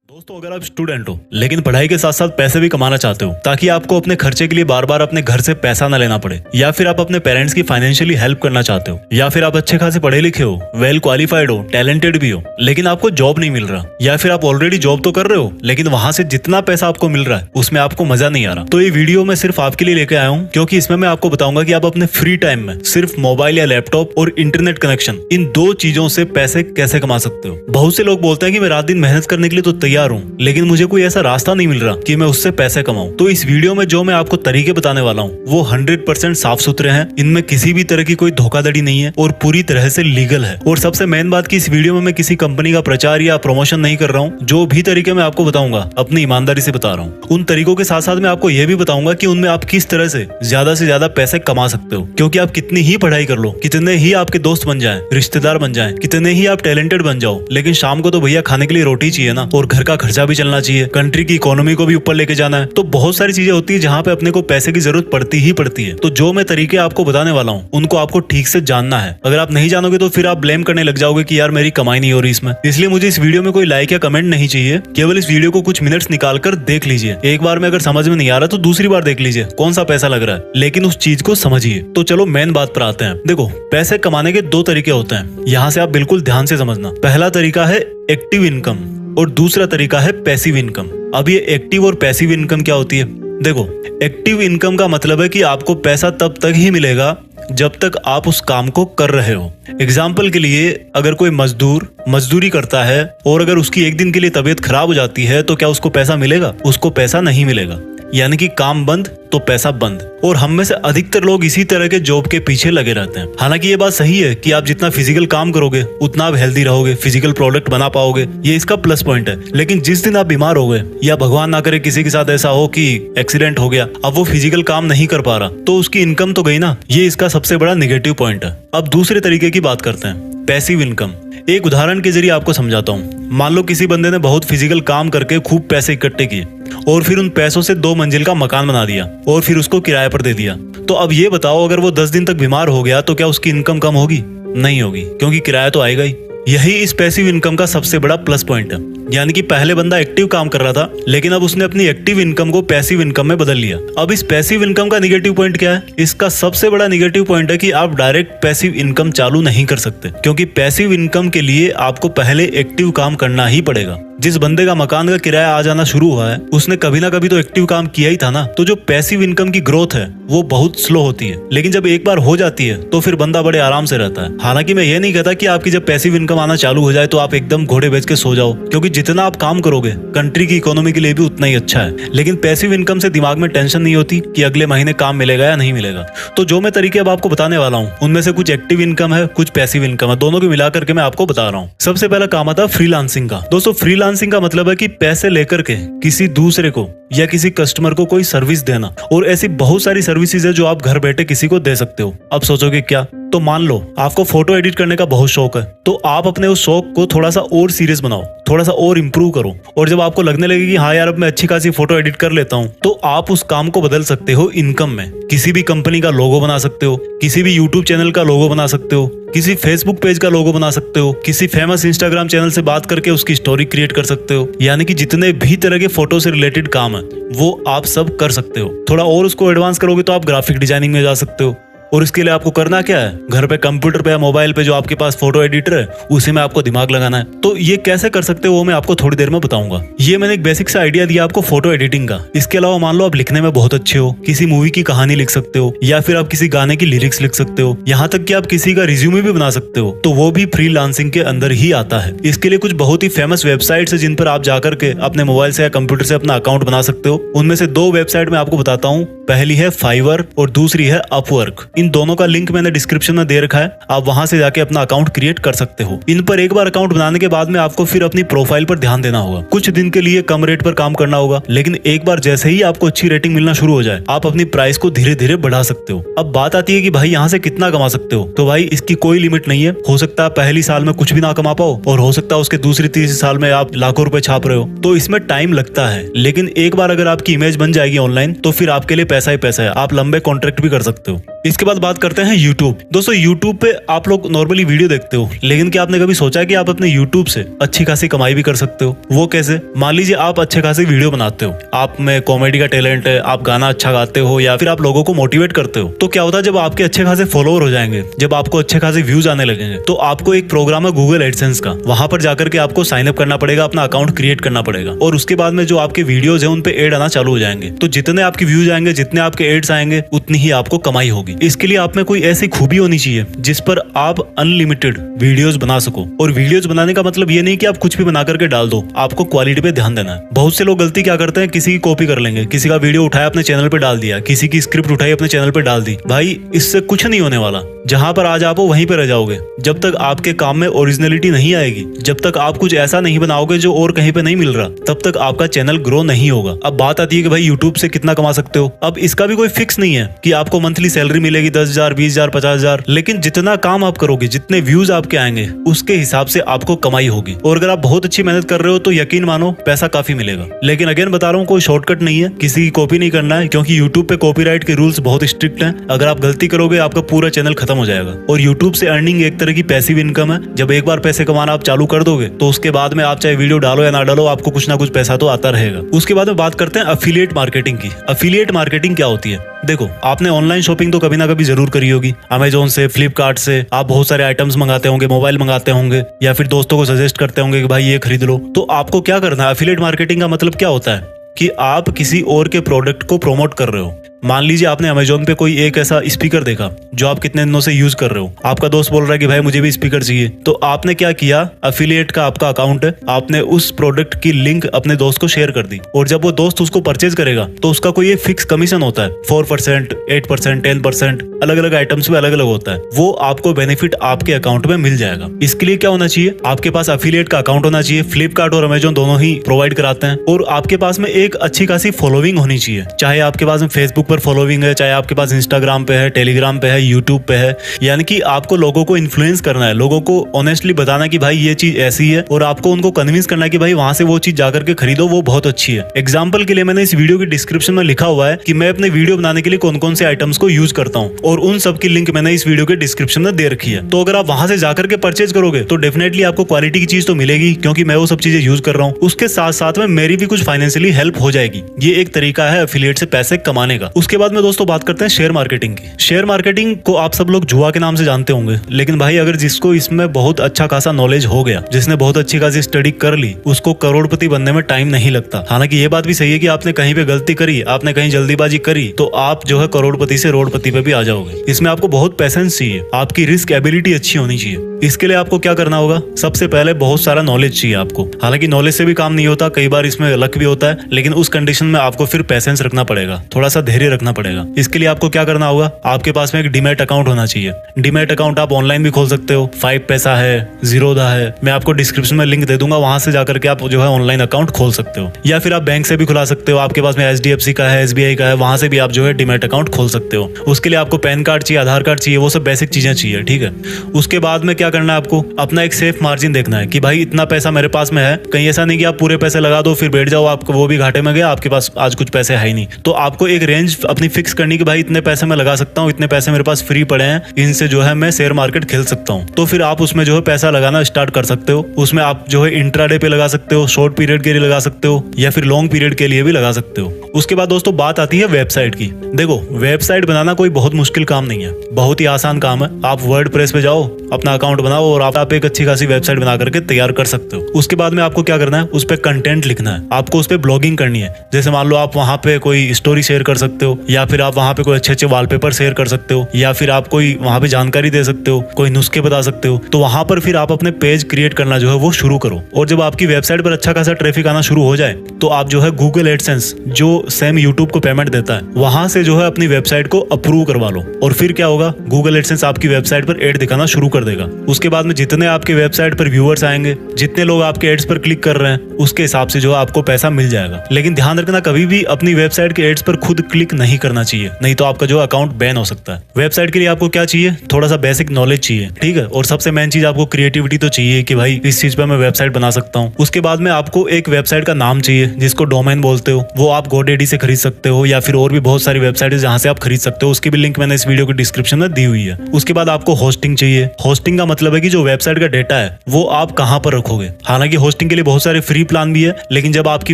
दोस्तों, अगर आप स्टूडेंट हो लेकिन पढ़ाई के साथ साथ पैसे भी कमाना चाहते हो ताकि आपको अपने खर्चे के लिए बार बार अपने घर से पैसा न लेना पड़े, या फिर आप अपने पेरेंट्स की फाइनेंशियली हेल्प करना चाहते हो, या फिर आप अच्छे खासे पढ़े लिखे हो, वेल क्वालिफाइड हो, टैलेंटेड भी हो, लेकिन आपको जॉब नहीं मिल रहा, या फिर आप ऑलरेडी जॉब तो कर रहे हो लेकिन वहां से जितना पैसा आपको मिल रहा है उसमें आपको मजा नहीं आ रहा, तो ये वीडियो मैं सिर्फ आपके लिए लेके आया हूँ क्योंकि इसमें मैं आपको बताऊंगा कि आप अपने फ्री टाइम में सिर्फ मोबाइल या लैपटॉप और इंटरनेट कनेक्शन, इन दो चीजों से पैसे कैसे कमा सकते हो। बहुत से लोग बोलते हैं कि मैं रात दिन मेहनत करने के लिए तो तैयार हूँ लेकिन मुझे कोई ऐसा रास्ता नहीं मिल रहा कि मैं उससे पैसे कमाऊं। तो इस वीडियो में जो मैं आपको तरीके बताने वाला हूँ वो 100% साफ सुथरे हैं, इनमें किसी भी तरह की कोई धोखाधड़ी नहीं है और पूरी तरह से लीगल है। और सबसे मेन बात कि इस वीडियो में मैं किसी कंपनी का प्रचार या प्रमोशन नहीं कर रहा हूँ। जो भी तरीके मैं आपको बताऊंगा अपनी ईमानदारी से बता रहा हूँ। उन तरीकों के साथ साथ मैं आपको यह भी बताऊंगा कि उनमें आप किस तरह से ज्यादा पैसे कमा सकते हो, क्योंकि आप कितनी ही पढ़ाई कर लो, कितने ही आपके दोस्त बन जाए, रिश्तेदार बन जाए, कितने ही आप टैलेंटेड बन जाओ, लेकिन शाम को तो भैया खाने के लिए रोटी चाहिए ना, और घर का खर्चा भी चलना चाहिए, कंट्री की इकोनॉमी को भी ऊपर लेके जाना है। तो बहुत सारी चीजें होती है जहाँ पे अपने को पैसे की जरूरत पड़ती ही पड़ती है। तो जो मैं तरीके आपको बताने वाला हूँ उनको आपको ठीक से जानना है। अगर आप नहीं जानोगे तो फिर आप ब्लेम करने लग जाओगे कि यार मेरी कमाई नहीं हो रही इसमें। इसलिए मुझे इस वीडियो में कोई लाइक या कमेंट नहीं चाहिए, केवल इस वीडियो को कुछ मिनट्स निकाल कर देख लीजिए। एक बार में अगर समझ में नहीं आ रहा तो दूसरी बार देख लीजिए कौन सा पैसा लग रहा है, लेकिन उस चीज को समझिए। तो चलो मेन बात पर आते हैं। देखो, पैसे कमाने के दो तरीके होते हैं, यहाँ से आप बिल्कुल ध्यान से समझना। पहला तरीका है एक्टिव इनकम और दूसरा तरीका है पैसिव इनकम। अब ये एक्टिव और पैसिव इनकम क्या होती है? देखो, एक्टिव इनकम का मतलब है कि आपको पैसा तब तक ही मिलेगा जब तक आप उस काम को कर रहे हो। एग्जाम्पल के लिए, अगर कोई मजदूर मजदूरी करता है और अगर उसकी एक दिन के लिए तबीयत खराब हो जाती है तो क्या उसको पैसा मिलेगा? उसको पैसा नहीं मिलेगा। यानी कि काम बंद तो पैसा बंद। और हम में से अधिकतर लोग इसी तरह के जॉब के पीछे लगे रहते हैं। हालांकि ये बात सही है कि आप जितना फिजिकल काम करोगे उतना आप हेल्दी रहोगे, फिजिकल प्रोडक्ट बना पाओगे, ये इसका प्लस पॉइंट है। लेकिन जिस दिन आप बीमार हो गए या भगवान ना करे किसी के साथ ऐसा हो कि एक्सीडेंट हो गया, अब वो फिजिकल काम नहीं कर पा रहा, तो उसकी इनकम तो गई ना। ये इसका सबसे बड़ा नेगेटिव पॉइंट है। अब दूसरे तरीके की बात करते हैं, पैसिव इनकम। एक उदाहरण के जरिए आपको समझाता हूँ। मान लो किसी बंदे ने बहुत फिजिकल काम करके खूब पैसे इकट्ठे किए और फिर उन पैसों से 2 मंजिल का मकान बना दिया और फिर उसको किराए पर दे दिया। तो अब ये बताओ, अगर वो 10 दिन तक बीमार हो गया तो क्या उसकी इनकम कम होगी? नहीं होगी, क्योंकि किराया तो आएगा ही। यही इस पैसिव इनकम का सबसे बड़ा प्लस पॉइंट है। यानी कि पहले बंदा एक्टिव काम कर रहा था लेकिन अब उसने अपनी एक्टिव इनकम को पैसिव इनकम में बदल लिया। अब इस पैसिव इनकम का नेगेटिव पॉइंट क्या है? इसका सबसे बड़ा नेगेटिव पॉइंट है कि आप डायरेक्ट पैसिव इनकम चालू नहीं कर सकते, क्योंकि पैसिव इनकम के लिए आपको पहले एक्टिव काम करना ही पड़ेगा। जिस बंदे का मकान का किराया आ जाना शुरू हुआ है उसने कभी ना कभी तो एक्टिव काम किया ही था ना। तो जो पैसिव इनकम की ग्रोथ है वो बहुत स्लो होती है, लेकिन जब एक बार हो जाती है तो फिर बंदा बड़े आराम से रहता है। हालांकि मैं ये नहीं कहता कि आपकी जब पैसिव इनकम आना चालू हो जाए तो आप एकदम घोड़े बेच के सो जाओ, क्योंकि जितना आप काम करोगे कंट्री की इकोनॉमी के लिए भी उतना ही अच्छा है। लेकिन पैसिव इनकम से दिमाग में टेंशन नहीं होती कि अगले महीने काम मिलेगा या नहीं मिलेगा। तो जो मैं तरीके अब आपको बताने वाला हूँ उनमें से कुछ एक्टिव इनकम है, कुछ पैसिव इनकम है, दोनों को मिलाकर के मैं आपको बता रहा हूँ। सबसे पहला काम आता है फ्रीलांसिंग का। दोस्तों, फ्रीलांसिंग का मतलब है कि पैसे लेकर के किसी दूसरे को या किसी कस्टमर को कोई सर्विस देना। और ऐसी बहुत सारी सर्विसेज है जो आप घर बैठे किसी को दे सकते हो। अब सोचोगे क्या? तो मान लो आपको फोटो एडिट करने का बहुत शौक है, तो आप अपने उस शौक को थोड़ा सा और सीरियस बनाओ, थोड़ा सा और इम्प्रूव करो, और जब आपको लगने लगे कि हाँ यार अब मैं अच्छी खासी फोटो एडिट कर लेता हूँ, तो आप उस काम को बदल सकते हो इनकम में। किसी भी कंपनी का लोगो बना सकते हो, किसी भी यूट्यूब चैनल का लोगो बना सकते हो, किसी फेसबुक पेज का लोगो बना सकते हो, किसी फेमस इंस्टाग्राम चैनल से बात करके उसकी स्टोरी क्रिएट कर सकते हो। यानी कि जितने भी तरह के फोटो से रिलेटेड काम है वो आप सब कर सकते हो। थोड़ा और उसको एडवांस करोगे तो आप ग्राफिक डिजाइनिंग में जा सकते हो। और इसके लिए आपको करना क्या है? घर पे कंप्यूटर पे या मोबाइल पे जो आपके पास फोटो एडिटर है उसी में आपको दिमाग लगाना है। तो ये कैसे कर सकते हो वो मैं आपको थोड़ी देर में बताऊंगा। ये मैंने एक बेसिक सा आइडिया दिया आपको फोटो एडिटिंग का। इसके अलावा मान लो आप लिखने में बहुत अच्छे हो, किसी मूवी की कहानी लिख सकते हो, या फिर आप किसी गाने की लिरिक्स लिख सकते हो, यहाँ तक कि आप किसी का रिज्यूमे भी बना सकते हो, तो वो भी फ्रीलांसिंग के अंदर ही आता है। इसके लिए कुछ बहुत ही फेमस वेबसाइट्स है जिन पर आप जाकर के अपने मोबाइल से या कंप्यूटर से अपना अकाउंट बना सकते हो। उनमें से 2 वेबसाइट मैं आपको बताता हूँ। पहली है फाइवर और दूसरी है अपवर्क। इन दोनों का लिंक मैंने डिस्क्रिप्शन में दे रखा है, आप वहां से जाके अपना अकाउंट क्रिएट कर सकते हो। इन पर एक बार अकाउंट बनाने के बाद में आपको फिर अपनी प्रोफाइल पर ध्यान देना होगा। कुछ दिन के लिए कम रेट पर काम करना होगा, लेकिन एक बार जैसे ही आपको अच्छी रेटिंग मिलना शुरू हो जाए आप अपनी प्राइस को धीरे धीरे बढ़ा सकते हो। अब बात आती है कि भाई यहाँ से कितना कमा सकते हो? तो भाई इसकी कोई लिमिट नहीं है। हो सकता है पहली साल में कुछ भी ना कमा पाओ और हो सकता है उसके दूसरी तीसरी साल में आप लाखों रुपए छाप रहे हो। तो इसमें टाइम लगता है, लेकिन एक बार अगर आपकी इमेज बन जाएगी ऑनलाइन तो फिर आपके लिए पैसा ही पैसा है। आप लंबे कॉन्ट्रैक्ट भी कर सकते हो। इसके बाद बात करते हैं यूट्यूब। दोस्तों यूट्यूब पे आप लोग नॉर्मली वीडियो देखते हो, लेकिन क्या आपने कभी सोचा है कि आप अपने यूट्यूब से अच्छी खासी कमाई भी कर सकते हो? वो कैसे? मान लीजिए आप अच्छे खासी वीडियो बनाते हो, आप में कॉमेडी का टैलेंट है, आप गाना अच्छा गाते हो या फिर आप लोगों को मोटिवेट करते हो, तो क्या होता है जब आपके अच्छे खासे फॉलोअर हो जाएंगे, जब आपको अच्छे खासे व्यूज आने लगेंगे, तो आपको एक प्रोग्राम है गूगल एडसेंस का, वहां पर जाकर के आपको साइन अप करना पड़ेगा, अपना अकाउंट क्रिएट करना पड़ेगा और उसके बाद में जो आपके वीडियोज है उन पे एड आना चालू हो जाएंगे। तो जितने आपके व्यूज आएंगे, जितने आपके एड्स आएंगे, उतनी ही आपको कमाई होगी। इसके लिए आप में कोई ऐसी खूबी होनी चाहिए जिस पर आप अनलिमिटेड वीडियोस बना सको। और वीडियोस बनाने का मतलब ये नहीं कि आप कुछ भी बना करके डाल दो, आपको क्वालिटी पे ध्यान देना है। बहुत से लोग गलती क्या करते हैं, किसी की कॉपी कर लेंगे, किसी का वीडियो उठाया अपने चैनल पे डाल दिया, किसी की स्क्रिप्ट उठाई अपने चैनल पे डाल दी। भाई इससे कुछ नहीं होने वाला, जहां पर आज आप हो वहीं पे रह जाओगे। जब तक आपके काम में ओरिजिनलिटी नहीं आएगी, जब तक आप कुछ ऐसा नहीं बनाओगे जो और कहीं पे नहीं मिल रहा, तब तक आपका चैनल ग्रो नहीं होगा। अब बात आती है कि भाई यूट्यूब से कितना कमा सकते हो। अब इसका भी कोई फिक्स नहीं है कि आपको मंथली सैलरी मिलेगी 10,000, 20,000, 50,000, लेकिन जितना काम आप करोगे, जितने व्यूज आपके आएंगे, उसके हिसाब से आपको कमाई होगी। और अगर आप बहुत अच्छी मेहनत कर रहे हो तो यकीन मानो पैसा काफी मिलेगा। लेकिन अगेन बता रहा हूँ, कोई शॉर्टकट नहीं है, किसी की कॉपी नहीं करना है, क्योंकि यूट्यूब पे कॉपीराइट के रूल्स बहुत स्ट्रिक्ट हैं। अगर आप गलती करोगे आपका पूरा चैनल खत्म हो जाएगा। और यूट्यूब से अर्निंग एक तरह की पैसिव इनकम है। जब एक बार पैसे कमाना आप चालू कर दोगे तो उसके बाद में आप चाहे वीडियो डालो या ना डालो, आपको कुछ ना कुछ पैसा तो आता रहेगा। उसके बाद में बात करते हैं अफिलिएट मार्केटिंग की। अफिलिएट मार्केटिंग क्या होती है? देखो, आपने ऑनलाइन शॉपिंग तो कभी ना कभी जरूर करी होगी। अमेजोन से, फ्लिपकार्ट से आप बहुत सारे आइटम्स मंगाते होंगे, मोबाइल मंगाते होंगे या फिर दोस्तों को सजेस्ट करते होंगे कि भाई ये खरीद लो। तो आपको क्या करना है? अफिलिएट मार्केटिंग का मतलब क्या होता है कि आप किसी और के प्रोडक्ट को प्रमोट कर रहे हो। मान लीजिए आपने अमेजोन पे कोई एक ऐसा स्पीकर देखा जो आप कितने दिनों से यूज कर रहे हो, आपका दोस्त बोल रहा है कि भाई मुझे भी स्पीकर चाहिए, तो आपने क्या किया? अफिलिएट का आपका अकाउंट है, आपने उस प्रोडक्ट की लिंक अपने दोस्त को शेयर कर दी और जब वो दोस्त उसको परचेज करेगा तो उसका कोई एक फिक्स कमीशन होता है, 4%, 8%, 10%, अलग अलग आइटम्स में अलग अलग होता है। वो आपको बेनिफिट आपके अकाउंट में मिल जाएगा। इसके लिए क्या होना चाहिए? आपके पास अफिलिएट का अकाउंट होना चाहिए। फ्लिपकार्ट और अमेजोन दोनों ही प्रोवाइड कराते हैं। और आपके पास में एक अच्छी खासी फॉलोइंग होनी चाहिए, चाहे आपके पास में फेसबुक पर फॉलोइंग है, चाहे आपके पास इंस्टाग्राम पे है, टेलीग्राम पे है, यूट्यूब पे है। यानी कि आपको लोगों को इन्फ्लुएंस करना है, लोगों को ऑनेस्टली बताना कि भाई ये चीज ऐसी है और आपको उनको कन्विंस करना है कि भाई वहां से वो चीज जाकर के खरीदो, वो बहुत अच्छी है। एग्जाम्पल के लिए मैंने इस वीडियो की डिस्क्रिप्शन में लिखा हुआ है कि मैं अपने वीडियो बनाने के लिए कौन कौन से आइटम्स को यूज करता हूँ और उन सब की लिंक मैंने इस वीडियो के डिस्क्रिप्शन में दे रखी है। तो अगर आप वहां से जाकर के परचेज करोगे तो डेफिनेटली आपको क्वालिटी की चीज तो मिलेगी, क्योंकि मैं वो सब चीजें यूज कर रहा हूँ। उसके साथ साथ में मेरी भी कुछ फाइनेंशियली हेल्प हो जाएगी। ये एक तरीका है एफिलिएट से पैसे कमाने का। उसके बाद में दोस्तों बात करते हैं शेयर मार्केटिंग की। शेयर मार्केटिंग को आप सब लोग जुआ के नाम से जानते होंगे, लेकिन भाई अगर जिसको इसमें बहुत अच्छा खासा नॉलेज हो गया, जिसने बहुत अच्छी खासी स्टडी कर ली, उसको करोड़पति बनने में टाइम नहीं लगता। हालांकि ये बात भी सही है कि आपने कहीं पे गलती करी, आपने कहीं जल्दीबाजी करी, तो आप जो है करोड़पति से रोड़पति पे भी आ जाओगे। इसमें आपको बहुत पैसेंस चाहिए, आपकी रिस्क एबिलिटी अच्छी होनी चाहिए। इसके लिए आपको क्या करना होगा? सबसे पहले बहुत सारा नॉलेज चाहिए आपको। हालांकि नॉलेज से भी काम नहीं होता, कई बार इसमें लक भी होता है, लेकिन उस कंडीशन में आपको फिर पेशेंस रखना पड़ेगा, थोड़ा सा धैर्य रखना पड़ेगा। इसके लिए आपको क्या करना होगा? आपके पास में एक डीमैट अकाउंट होना चाहिए। डीमैट अकाउंट आप ऑनलाइन भी खोल सकते हो, 5 पैसा है, जीरोधा है, मैं आपको डिस्क्रिप्शन में लिंक दे दूंगा, वहां से जाकर के आप जो है ऑनलाइन अकाउंट खोल सकते हो। या फिर आप बैंक से भी खुला सकते हो, आपके पास में HDFC का है, SBI का है, वहां से भी आप जो है डीमैट अकाउंट खोल सकते हो। उसके लिए आपको पैन कार्ड चाहिए, आधार कार्ड चाहिए, वो सब बेसिक चीजें चाहिए, ठीक है। उसके बाद में क्या करना है? आपको अपना एक सेफ मार्जिन देखना है कि भाई इतना पैसा मेरे पास में है। कहीं ऐसा नहीं कि आप पूरे पैसे लगा दो फिर बैठ जाओ, आपको वो भी घाटे में गया, आपके पास आज कुछ पैसे है ही नहीं। तो आपको एक रेंज अपनी फिक्स करनी कि भाई इतने पैसे मैं लगा सकता हूँ, इतने पैसे मेरे पास फ्री पड़े हैं, इनसे जो है मैं शेयर मार्केट खेल सकता हूँ। तो फिर आप उसमें जो है पैसा लगाना स्टार्ट कर सकते हो। उसमें आप जो है इंट्राडे पे लगा सकते हो, शॉर्ट पीरियड के लिए लगा सकते हो, या फिर लॉन्ग पीरियड के लिए भी लगा सकते हो। उसके बाद दोस्तों बात आती है वेबसाइट की। देखो, वेबसाइट बनाना कोई बहुत मुश्किल काम नहीं है, बहुत ही आसान काम है। आप वर्डप्रेस पे जाओ, अपना अकाउंट बनाओ और आप एक अच्छी खासी वेबसाइट बना करके तैयार कर सकते हो। उसके बाद में आपको क्या करना है? उस पर कंटेंट लिखना है, आपको उस पर ब्लॉगिंग करनी है। जैसे मान लो आप वहां पे कोई स्टोरी शेयर कर सकते हो, या फिर आप वहां पे कोई अच्छे अच्छे वॉलपेपर शेयर कर सकते हो, या फिर आप कोई वहां पे जानकारी दे सकते हो, कोई नुस्खे बता सकते हो। तो वहां पर फिर आप अपने पेज क्रिएट करना जो है वो शुरू करो। और जब आपकी वेबसाइट पर अच्छा खासा ट्रैफिक आना शुरू हो जाए तो आप जो है गूगल एडसेंस, जो सेम यूट्यूब को पेमेंट देता है, वहां से जो है अपनी वेबसाइट को अप्रूव करवा लो। और फिर क्या होगा? गूगल एडसेंस आपकी वेबसाइट पर एड दिखाना शुरू कर देगा। उसके बाद में जितने आपके वेबसाइट पर व्यूअर्स आएंगे, जितने लोग आपके एड्स पर क्लिक कर रहे हैं, उसके हिसाब से जो है आपको पैसा मिल जाएगा। लेकिन ध्यान रखना, कभी भी अपनी वेबसाइट के एड्स पर खुद क्लिक नहीं करना चाहिए, नहीं तो आपका जो अकाउंट बैन हो सकता है। वेबसाइट के लिए आपको क्या चाहिए? थोड़ा सा बेसिक नॉलेज चाहिए, ठीक है। और सबसे मेन चीज आपको क्रिएटिविटी तो चाहिए कि भाई इस चीज पर मैं वेबसाइट बना सकता हूँ। उसके बाद में आपको एक वेबसाइट का नाम चाहिए, जिसको डोमेन बोलते हो, वो आप GoDaddy आईडी से खरीद सकते हो, या फिर और भी बहुत सारी वेबसाइट है जहां से आप खरीद सकते हो। उसकी भी लिंक मैंने इस वीडियो के डिस्क्रिप्शन में दी हुई है। उसके बाद आपको होस्टिंग चाहिए। होस्टिंग का मतलब है कि जो वेबसाइट का डेटा है वो आप कहां पर रखोगे। हालांकि होस्टिंग के लिए बहुत सारे फ्री प्लान भी है, लेकिन जब आपकी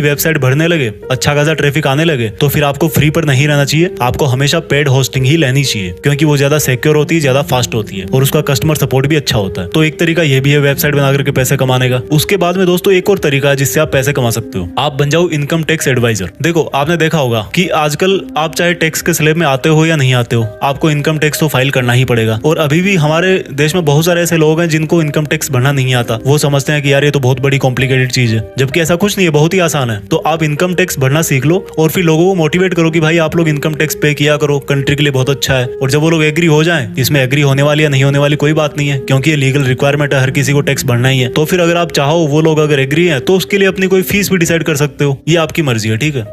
वेबसाइट बढ़ने लगे, अच्छा खासा ट्रैफिक आने लगे, तो फिर आपको फ्री पर नहीं रहना चाहिए। आपको हमेशा पेड होस्टिंग ही लेनी चाहिए, क्योंकि वो ज्यादा सिक्योर होती है, ज्यादा फास्ट होती है और उसका कस्टमर सपोर्ट भी अच्छा होता है। तो एक तरीका ये भी है वेबसाइट बना करके पैसे कमाने का। उसके बाद में दोस्तों एक और तरीका है जिससे आप पैसे कमा सकते हो। आप बन जाओ इनकम टैक्स एडवाइजर। देखो, आपने देखा होगा कि आजकल आप चाहे टैक्स के स्लैब में आते हो या नहीं आते हो, आपको इनकम टैक्स तो फाइल करना ही पड़ेगा। और अभी भी हमारे देश में बहुत सारे ऐसे लोग हैं जिनको इनकम टैक्स भरना नहीं आता। वो समझते हैं कि यार ये तो बहुत बड़ी कॉम्प्लिकेटेड चीज है, जबकि ऐसा कुछ नहीं है, बहुत ही आसान है। तो आप इनकम टैक्स भरना सीख लो और फिर लोगों को मोटिवेट करो कि भाई आप लोग इनकम टैक्स पे किया करो, कंट्री के लिए बहुत अच्छा है। और जब वो लोग एग्री हो जाएं, इसमें एग्री होने वाली या नहीं होने वाली कोई बात नहीं है, क्योंकि ये लीगल रिक्वायरमेंट है, हर किसी को टैक्स भरना ही है। तो फिर अगर आप चाहो, वो लोग अगर एग्री है, तो उसके लिए अपनी कोई फीस भी डिसाइड कर सकते हो। ये आपकी मर्जी है, ठीक है।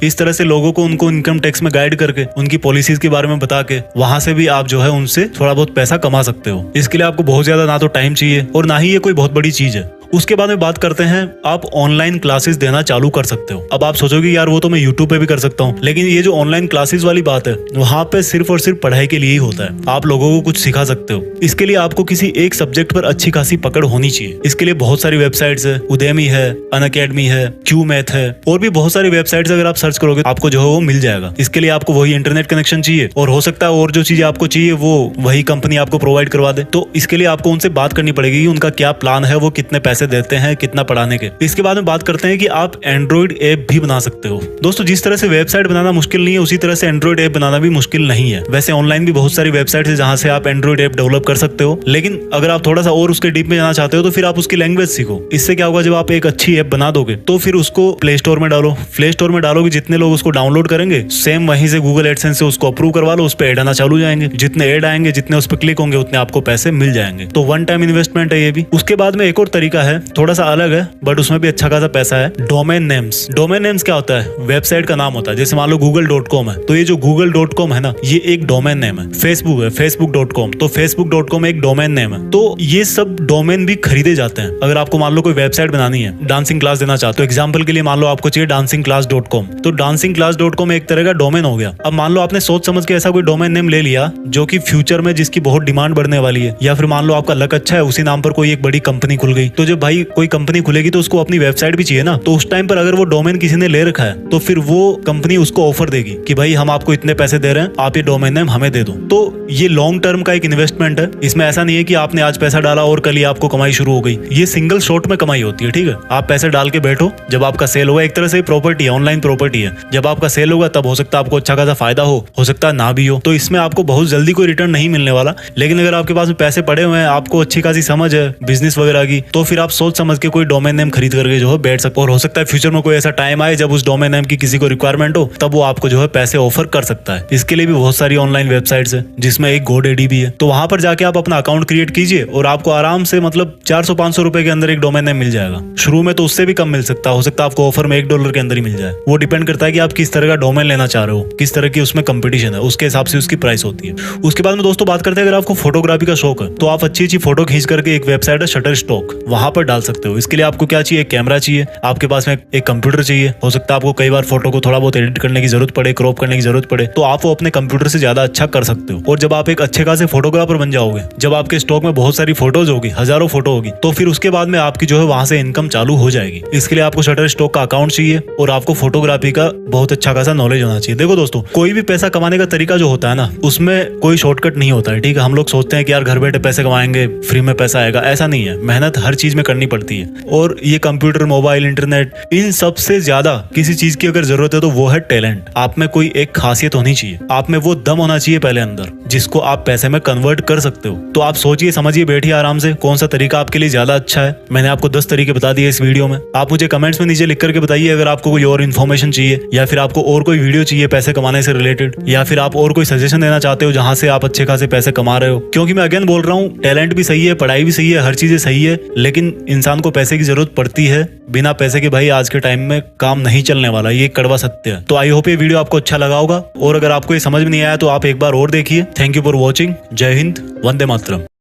इस तरह से लोगों को उनको इनकम टैक्स में गाइड करके, उनकी पॉलिसीज के बारे में बता के, वहां से भी आप जो है उनसे थोड़ा बहुत पैसा कमा सकते हो। इसके लिए आपको बहुत ज्यादा ना तो टाइम चाहिए और ना ही ये कोई बहुत बड़ी चीज है। उसके बाद में बात करते हैं, आप ऑनलाइन क्लासेस देना चालू कर सकते हो। अब आप सोचोगे यार वो तो मैं यूट्यूब पे भी कर सकता हूँ, लेकिन ये जो ऑनलाइन क्लासेस वाली बात है, वहाँ पे सिर्फ और सिर्फ पढ़ाई के लिए ही होता है। आप लोगों को कुछ सिखा सकते हो। इसके लिए आपको किसी एक सब्जेक्ट पर अच्छी खासी पकड़ होनी चाहिए। इसके लिए बहुत सारी वेबसाइट्स है, उदेमी है, अनअकैडमी है, क्यू मैथ है, और भी बहुत सारी वेबसाइट्स अगर आप सर्च करोगे आपको जो है वो मिल जाएगा। इसके लिए आपको वही इंटरनेट कनेक्शन चाहिए, और हो सकता है और जो चीजें आपको चाहिए वो वही कंपनी आपको प्रोवाइड करवा दे। तो इसके लिए आपको उनसे बात करनी पड़ेगी कि उनका क्या प्लान है, वो कितने पैसे देते हैं, पढ़ाने के। इसके बाद में बात करते हैं कि आप एंड्रॉइड ऐप भी बना सकते हो। दोस्तों, जिस तरह से वेबसाइट बनाना मुश्किल नहीं है, उसी तरह से एंड्रॉइड ऐप बनाना भी मुश्किल नहीं है। वैसे ऑनलाइन भी बहुत सारी वेबसाइट है जहां से आप एंड्रॉइड ऐप डेवलप कर सकते हो, लेकिन अगर आप थोड़ा सा और उसके डीप में जाना चाहते हो तो फिर आप उसकी लैंग्वेज सीखो। इससे क्या होगा, जब आप एक अच्छी ऐप बना दोगे तो फिर उसको प्ले स्टोर में डालो। प्ले स्टोर में डालोगे, जितने लोग उसको डाउनलोड करेंगे, सेम वहीं से गूगल एडसेंस से उसको अप्रूव करवा लो, उस पर ऐड आना चालू जाएंगे। जितने ऐड आएंगे, जितने उस पर क्लिक होंगे, उतने आपको पैसे मिल जाएंगे। तो वन टाइम इन्वेस्टमेंट है ये भी। उसके बाद में एक और तरीका है, थोड़ा सा अलग है बट उसमें अच्छा खासा पैसा है, डोमेन नेम्स। डोमेन नेम्स क्या होता है? वेबसाइट का नाम होता है। जैसे मान लो google.com है, तो ये जो google.com है ना, ये एक डोमेन नेम है। फेसबुक है, facebook.com, तो facebook.com एक डोमेन नेम है। तो ये सब डोमेन भी खरीदे जाते हैं। अगर आपको मान लो कोई वेबसाइट बनानी है, डांसिंग क्लास देना चाहते हो, एग्जाम्पल के लिए मान लो आपको चाहिए dancingclass.com, तो dancingclass.com एक तरह का डोमेन हो गया। अब मान लो आपने सोच समझ के ऐसा कोई डोमेन नेम ले लिया जो कि फ्यूचर में जिसकी बहुत डिमांड बढ़ने वाली है, या फिर मान लो आपका लक अच्छा है, उसी नाम पर कोई एक बड़ी कंपनी खुल गई। तो जब भाई कोई कंपनी खुलेगी तो उसको अपनी वेबसाइट भी चाहिए ना, तो उस टाइम पर अगर वो डोमेन किसी ने ले रखा है तो फिर वो कंपनी उसको ऑफर देगी कि भाई हम आपको इतने पैसे दे रहे हैं, आप ये डोमेन नेम हमें दे दो। तो ये लॉन्ग टर्म का एक इन्वेस्टमेंट है। इसमें ऐसा नहीं है कि आपने आज पैसा डाला और कल ही आपको कमाई शुरू हो गई। ये सिंगल शॉट में कमाई होती है, ठीक है। आप पैसे डाल के बैठो, जब आपका सेल होगा, एक तरह से प्रॉपर्टी है, ऑनलाइन प्रॉपर्टी है। जब आपका सेल होगा तब हो सकता है आपको अच्छा खासा फायदा हो सकता है ना भी हो। तो इसमें आपको बहुत जल्दी कोई रिटर्न नहीं मिलने वाला, लेकिन अगर आपके पास में पैसे पड़े हुए हैं, आपको अच्छी खासी समझ है बिजनेस वगैरह की, तो फिर आप सोच समझ के कोई डोमेन नेम खरीद करके जो है बैठ सकते। और हो सकता है फ्यूचर में कोई ऐसा टाइम आए जब उस डोमेन नेम की किसी को रिक्वायरमेंट हो, तब वो आपको जो है पैसे ऑफर कर सकता है। इसके लिए भी बहुत सारी ऑनलाइन वेबसाइट्स है, जिसमें एक GoDaddy भी है। तो वहां पर जाके आप अपना अकाउंट क्रिएट कीजिए और आपको आराम से मतलब 400-500 रुपए के अंदर एक डोमेन नेम मिल जाएगा। शुरू में तो उससे भी कम मिल सकता है, हो सकता है आपको ऑफर में $1 के अंदर ही मिल जाए। वो डिपेंड करता है कि आप किस तरह का डोमेन लेना चाह रहे हो, किस तरह की उसमें कंपटीशन है, उसके हिसाब से उसकी प्राइस होती है। उसके बाद में दोस्तों बात करते हैं, अगर आपको फोटोग्राफी का शौक है तो आप अच्छी फोटो खींच करके एक वेबसाइट है शटरस्टॉक, वहां पर डाल सकते हो। इसके लिए आपको क्या चाहिए? एक कैमरा चाहिए, आपके पास में एक कंप्यूटर चाहिए। हो सकता है आपको कई बार फोटो को थोड़ा बहुत एडिट करने की जरूरत पड़े, क्रॉप करने की जरूरत पड़े, तो आप वो अपने कंप्यूटर से ज्यादा अच्छा कर सकते हो। और जब आप एक अच्छे खासे फोटोग्राफर बन जाओगे, जब आपके स्टॉक में बहुत सारी फोटोज होगी, हजारों फोटो होगी, तो फिर उसके बाद में आपकी जो है वहां से इनकम चालू हो जाएगी। इसके लिए आपको शटरस्टॉक का अकाउंट चाहिए और आपको फोटोग्राफी का बहुत अच्छा खासा नॉलेज होना चाहिए। देखो दोस्तों, कोई भी पैसा कमाने का तरीका जो होता है ना, उसमें कोई शॉर्टकट नहीं होता है, ठीक है। हम लोग सोचते हैं कि यार घर बैठे पैसे कमाएंगे, फ्री में पैसा आएगा, ऐसा नहीं है। मेहनत हर चीज में करनी पड़ती है। और ये कंप्यूटर, मोबाइल, इंटरनेट, इन सबसे ज्यादा किसी चीज की अगर जरूरत है तो वो है टैलेंट। आप में कोई एक खासियत होनी चाहिए, आप में वो दम होना चाहिए पहले अंदर, जिसको आप पैसे में कन्वर्ट कर सकते हो। तो आप सोचिए समझिए, बैठिए आराम से, कौन सा तरीका आपके लिए ज्यादा अच्छा है। मैंने आपको 10 तरीके बता दिए इस वीडियो में। आप मुझे कमेंट्स में नीचे लिख करके बताइए अगर आपको कोई और इन्फॉर्मेशन चाहिए, या फिर आपको और कोई वीडियो चाहिए पैसे कमाने से रिलेटेड, या फिर आप और कोई सजेशन देना चाहते हो जहां से आप अच्छे खासे पैसे कमा रहे हो। क्योंकि मैं अगेन बोल रहा हूँ, टैलेंट भी सही है, पढ़ाई भी सही है, हर चीजें सही है, लेकिन इंसान को पैसे की जरूरत पड़ती है। बिना पैसे के भाई आज के टाइम में काम नहीं चलने वाला, ये कड़वा सत्य है। तो आई होप ये वीडियो आपको अच्छा लगा होगा, और अगर आपको ये समझ में नहीं आया तो आप एक बार और देखिए। Thank you for watching. जय हिंद, वंदे मातरम।